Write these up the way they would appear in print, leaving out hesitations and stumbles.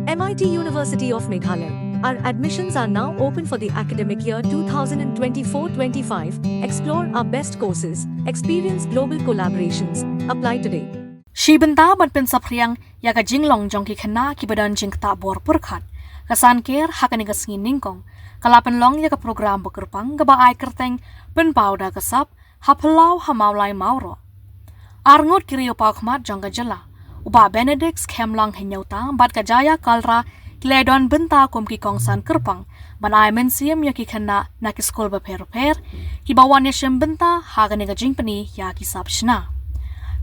MIT University of Meghalaya. Our admissions are now open for the academic year 2024-25. Explore our best courses, experience global collaborations. Apply today. Shibenta ban Pynsapriang yaga Shillong jong ki Khna Kiba jing Ktah bor Pyrkhat. Ka Sanker hakani ka ningkong. Kalapan long yaga program bekerpang gaba ai kerteng Pynpaw da kasap hapelau hamaulai mauro. Arngot kiriyo pakmat jong ka jylla. Uba Benedicts kemlang henyauta bat ka jaya kalra kiledon benta kum ki kong Sanker pang ban ai mensiam ya ki Khna na ki skol ba per kibawan ya benta hakani ka jingpani ya ki sap Shna.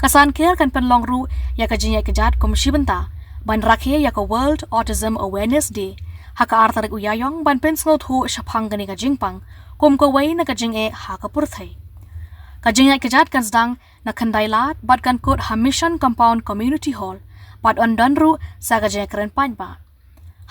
Ka Sanker kan Pyllong ru ya ka jinya kejat kum shibenta ban rakhe ya ka World Autism Awareness Day haka artarik uyayong ban pensngot hu shapang gani ka jingpang kum ko wai na ka jinge haka purthai ka jinya kejat kan sedang na kandailat bat kan kut Mission Compound Community Hall bat ondan ru sa ka jinya keren Pynpaw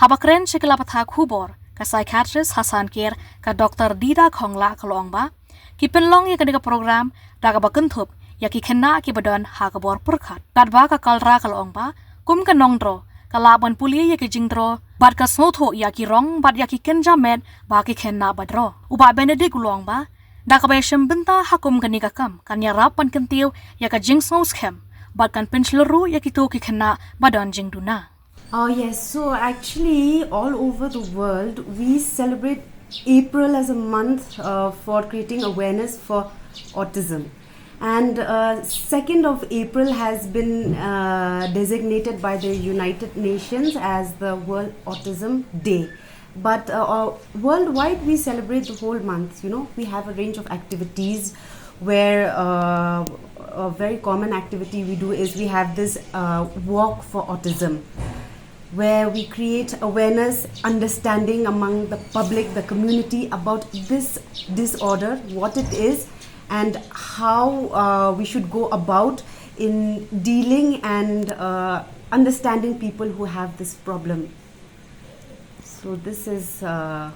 habakren shikla patha Khubor ka psychiatrist Sanker ka Dr. Dida khongla kalong ba ki Pyllong ya ka program daga bakentup yaki Khna ki badon hakabor Pyrkhat kadba ka kalra kalong ba kum ka nongdro kalaban puli yaki jingdro bat ka snotho yaki rong bat yaki kenjamet ba ki Khna badro uba Benedict ulong ba da ka beshem benta hakum gani ka kam kan yarap pan kentiu yaka jingsnos khem bat kan penchleru yaki to ki Khna badon jingduna. Oh yes, so actually all over the world we celebrate April as a month for creating awareness for autism. And 2nd of April has been designated by the United Nations as the World Autism Day. But worldwide we celebrate the whole month. You know, we have a range of activities where a very common activity we do is we have this walk for autism, where we create awareness, understanding among the public, the community about this disorder, what it is, and how we should go about in dealing and understanding people who have this problem. So this is the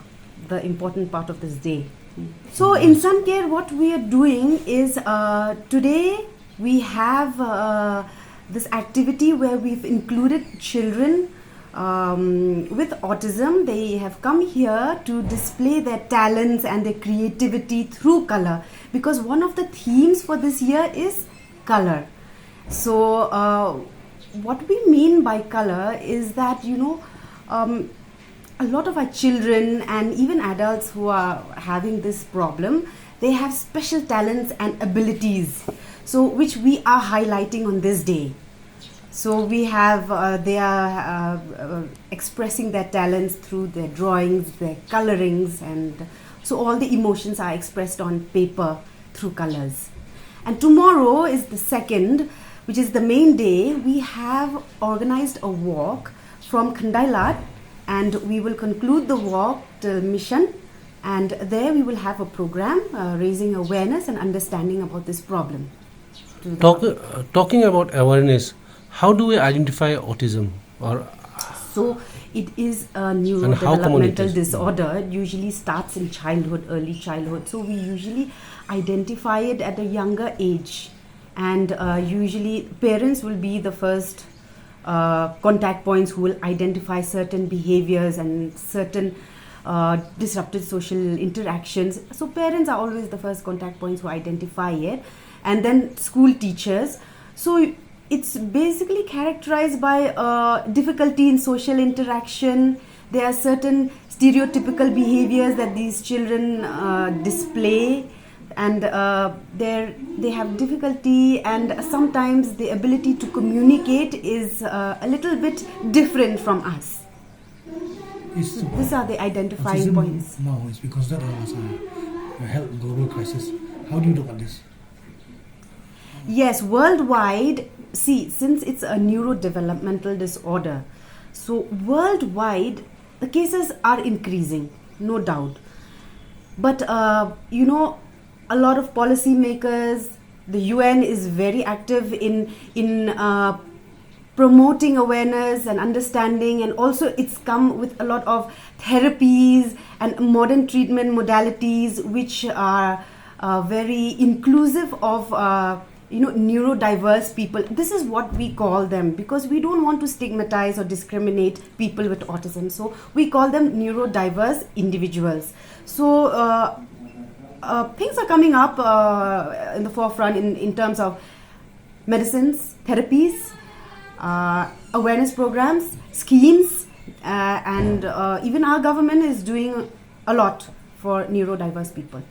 important part of this day. So in Sanker, what we are doing is today we have this activity where we've included children with autism. They have come here to display their talents and their creativity through color, because one of the themes for this year is color. So what we mean by color is that, you know, a lot of our children and even adults who are having this problem, they have special talents and abilities, so which we are highlighting on this day. So we have, they are expressing their talents through their drawings, their colorings, and so all the emotions are expressed on paper through colors. And tomorrow is the 2nd, which is the main day. We have organized a walk from Kandailat, and we will conclude the walk till Mission, and there we will have a program raising awareness and understanding about this problem. Talking about awareness, how do we identify autism? So it is a neurodevelopmental disorder. It usually starts in childhood, early childhood. So we usually identify it at a younger age, and usually parents will be the first contact points who will identify certain behaviors and certain disrupted social interactions. So parents are always the first contact points who identify it, and then school teachers. So it's basically characterized by difficulty in social interaction. There are certain stereotypical behaviors that these children display, and they have difficulty, and sometimes the ability to communicate is a little bit different from us. So these are the identifying points. No, it's because that was a health global crisis. How do you look at this? Yes, worldwide, see, since it's a neurodevelopmental disorder, so worldwide the cases are increasing, no doubt. But you know, a lot of policymakers, the UN is very active in promoting awareness and understanding, and also it's come with a lot of therapies and modern treatment modalities which are very inclusive of neurodiverse people. This is what we call them because we don't want to stigmatize or discriminate people with autism. So we call them neurodiverse individuals. So things are coming up in the forefront in terms of medicines, therapies, awareness programs, schemes, and even our government is doing a lot for neurodiverse people.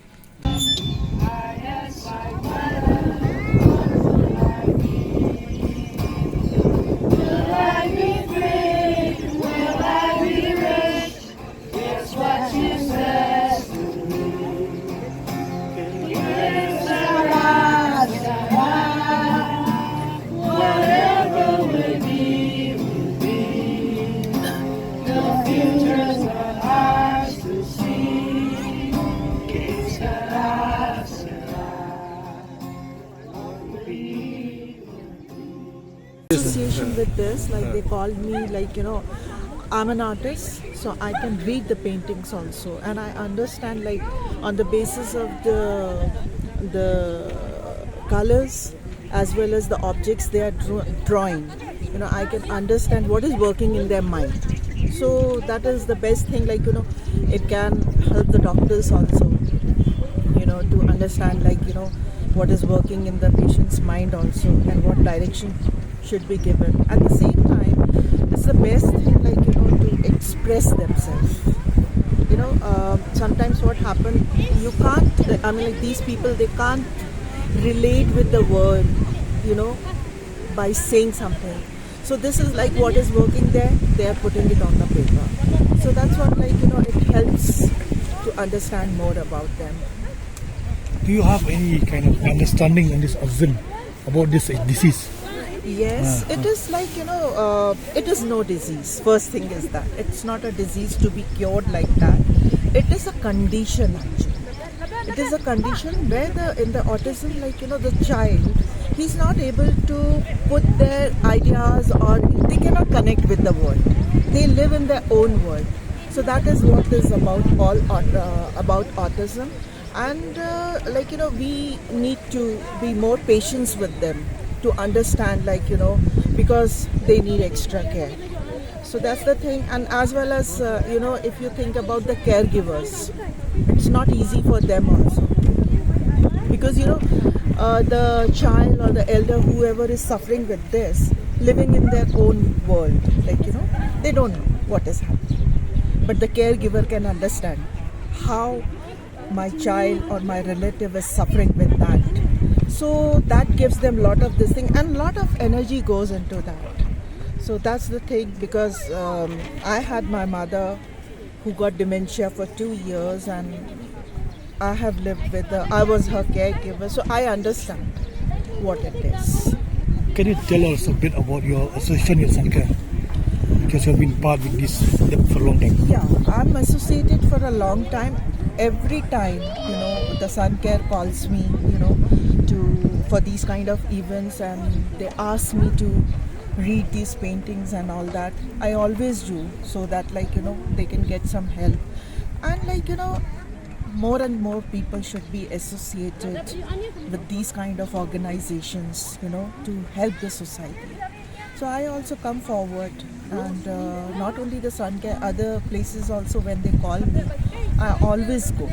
Association with this, like they called me, like I'm an artist, so I can read the paintings also, and I understand like on the basis of the colors as well as the objects they are drawing. I can understand what is working in their mind. So that is the best thing. Like it can help the doctors also. To understand like what is working in the patient's mind also, and what direction should be given. At the same time, it's the best thing like to express themselves. Sometimes what happens, you can't, like these people, they can't relate with the word, by saying something. So this is like what is working there, they are putting it on the paper. So that's what like it helps to understand more about them. Do you have any kind of understanding in this autism about this disease? Yes, it is like, it is no disease. First thing is that. It's not a disease to be cured like that. It is a condition actually. It is a condition where in the autism, like, the child, he's not able to put their ideas, or they cannot connect with the world. They live in their own world. So that is what is about about autism. And we need to be more patient with them, to understand because they need extra care. So that's the thing. And as well as if you think about the caregivers, it's not easy for them also, because the child or the elder, whoever is suffering with this, living in their own world, they don't know what is happening, but the caregiver can understand how my child or my relative is suffering with that. So that gives them a lot of this thing, and a lot of energy goes into that. So that's the thing, because I had my mother who got dementia for 2 years, and I have lived with her. I was her caregiver, so I understand what it is. Can you tell us a bit about your association with Sanker? Because you've been part with this for a long time. Yeah, I'm associated for a long time. Every time, the Sanker calls me, for these kind of events, and they ask me to read these paintings and all that. I always do, so that they can get some help. And more and more people should be associated with these kind of organizations, to help the society. So I also come forward, and not only the Sanker, other places also, when they call me, I always go.